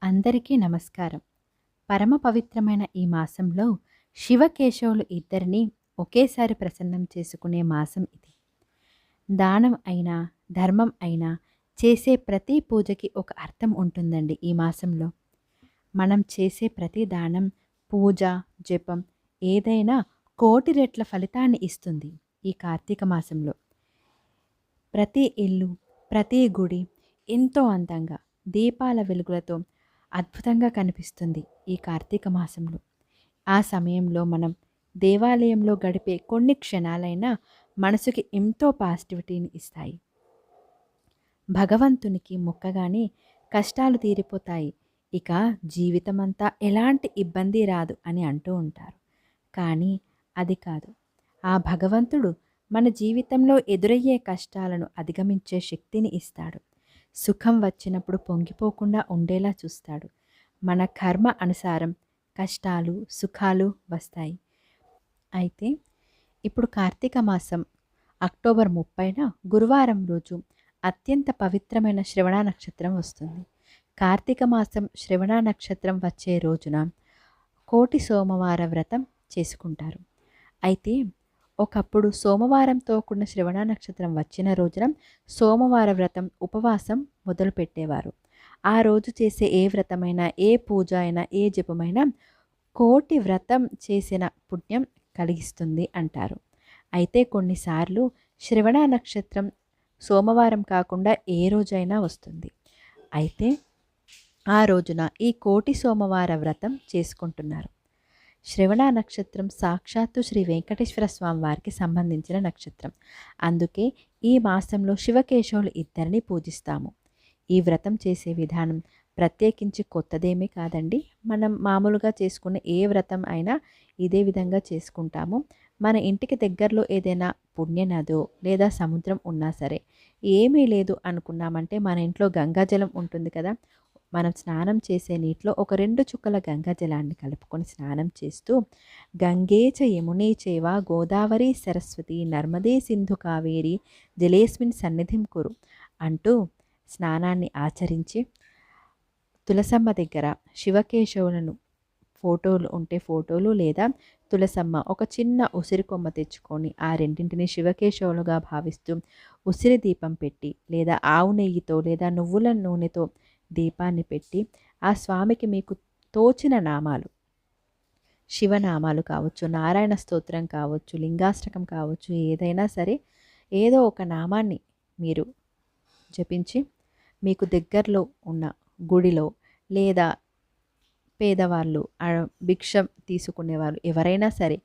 అందరికీ నమస్కారం. పరమ పవిత్రమైన ఈ మాసంలో శివకేశవులు ఇద్దరిని ఒకేసారి ప్రసన్నం చేసుకునే మాసం ఇది. దానం అయినా, ధర్మం అయినా చేసే ప్రతి పూజకి ఒక అర్థం ఉంటుందండి ఈ మాసంలో. మనం చేసే ప్రతి దానం, పూజ, జపం ఏదైనా కోటి రెట్ల ఫలితాన్ని ఇస్తుంది ఈ కార్తీక మాసంలో. ప్రతి ఇల్లు, ప్రతి గుడి ఎంతో అందంగా దీపాల వెలుగులతో అద్భుతంగా కనిపిస్తుంది ఈ కార్తీక మాసంలో. ఆ సమయంలో మనం దేవాలయంలో గడిపే కొన్ని క్షణాలైనా మనసుకి ఎంతో పాజిటివిటీని ఇస్తాయి. భగవంతునికి మొక్కగానే కష్టాలు తీరిపోతాయి, ఇక జీవితమంతా ఎలాంటి ఇబ్బంది రాదు అని అంటూ ఉంటారు. కానీ అది కాదు. ఆ భగవంతుడు మన జీవితంలో ఎదురయ్యే కష్టాలను అధిగమించే శక్తిని ఇస్తాడు. సుఖం వచ్చినప్పుడు పొంగిపోకుండా ఉండేలా చూస్తాడు. మన కర్మ అనుసారం కష్టాలు, సుఖాలు వస్తాయి. అయితే ఇప్పుడు కార్తీక మాసం అక్టోబర్ 30న గురువారం రోజు అత్యంత పవిత్రమైన శ్రవణ నక్షత్రం వస్తుంది. కార్తీక మాసం శ్రవణ నక్షత్రం వచ్చే రోజున కోటి సోమవార వ్రతం చేసుకుంటారు. అయితే ఒకప్పుడు సోమవారంతో కూడిన శ్రవణ నక్షత్రం వచ్చిన రోజున సోమవార వ్రతం ఉపవాసం మొదలుపెట్టేవారు. ఆ రోజు చేసే ఏ వ్రతమైనా, ఏ పూజ అయినా, ఏ జపమైనా కోటి వ్రతం చేసిన పుణ్యం కలిగిస్తుంది అంటారు. అయితే కొన్నిసార్లు శ్రవణ నక్షత్రం సోమవారం కాకుండా ఏ రోజైనా వస్తుంది. అయితే ఆ రోజున ఈ కోటి సోమవార వ్రతం చేసుకుంటున్నారు. శ్రవణ నక్షత్రం సాక్షాత్తు శ్రీ వెంకటేశ్వర స్వామి వారికి సంబంధించిన నక్షత్రం. అందుకే ఈ మాసంలో శివకేశవులు ఇద్దరిని పూజిస్తాము. ఈ వ్రతం చేసే విధానం ప్రత్యేకించి కొత్తదేమీ కాదండి. మనం మామూలుగా చేసుకునే ఏ వ్రతం అయినా ఇదే విధంగా చేసుకుంటాము. మన ఇంటికి దగ్గరలో ఏదైనా పుణ్యనదో లేదా సముద్రం ఉన్నా సరే, ఏమీ లేదు అనుకున్నామంటే మన ఇంట్లో గంగాజలం ఉంటుంది కదా, మనం స్నానం చేసే నీటిలో ఒక 2 చుక్కల గంగాజలాన్ని కలుపుకొని స్నానం చేస్తూ గంగే చ యమునే చైవ గోదావరి సరస్వతి నర్మదే సింధు కావేరి జలేస్మిన్ సన్నిధిం కురు అంటూ స్నానాన్ని ఆచరించి తులసమ్మ దగ్గర శివకేశవులను ఫోటోలు ఉంటే ఫోటోలు లేదా తులసమ్మ ఒక చిన్న ఉసిరి కొమ్మ తెచ్చుకొని ఆ రెండింటిని శివకేశవులుగా భావిస్తూ ఉసిరి దీపం పెట్టి లేదా ఆవు నెయ్యితో లేదా నువ్వుల నూనెతో దీపాన్ని పెట్టి ఆ స్వామికి మీకు తోచిన నామాలు, శివనామాలు కావచ్చు, నారాయణ స్తోత్రం కావచ్చు, లింగాష్టకం కావచ్చు, ఏదైనా సరే ఏదో ఒక నామాన్ని మీరు జపించి మీకు దగ్గరలో ఉన్న గుడిలో లేదా పేదవాళ్ళు, భిక్షం తీసుకునేవాళ్ళు ఎవరైనా సరే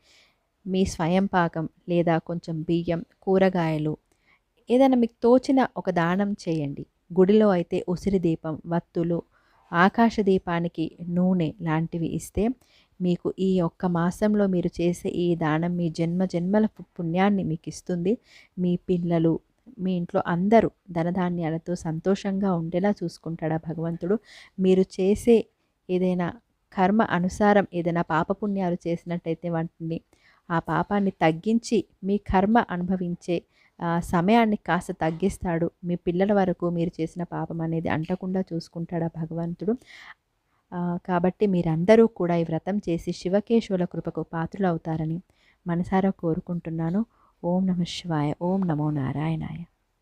మీ స్వయం పాకం లేదా కొంచెం బియ్యం, కూరగాయలు ఏదైనా మీకు తోచిన ఒక దానం చేయండి. గుడిలో అయితే ఉసిరి దీపం, వత్తులు, ఆకాశ దీపానికి నూనె లాంటివి ఇస్తే మీకు ఈ ఒక్క మాసంలో మీరు చేసే ఈ దానం మీ జన్మ జన్మల పుణ్యాన్ని మీకు ఇస్తుంది. మీ పిల్లలు, మీ ఇంట్లో అందరూ ధనధాన్యాలతో సంతోషంగా ఉండేలా చూసుకుంటాడా భగవంతుడు. మీరు చేసే ఏదైనా కర్మ అనుసారం ఏదైనా పాపపుణ్యాలు చేసినట్టయితే వాటిని ఆ పాపాన్ని తగ్గించి మీ కర్మ అనుభవించే సమయాన్ని కాస్త తగ్గిస్తాడు. మీ పిల్లల వరకు మీరు చేసిన పాపం అనేది అంటకుండా చూసుకుంటాడా భగవంతుడు. కాబట్టి మీరందరూ కూడా ఈ వ్రతం చేసి శివకేశవుల కృపకు పాత్రులు అవుతారని మనసారా కోరుకుంటున్నాను. ఓం నమః శివాయ. ఓం నమో నారాయణాయ.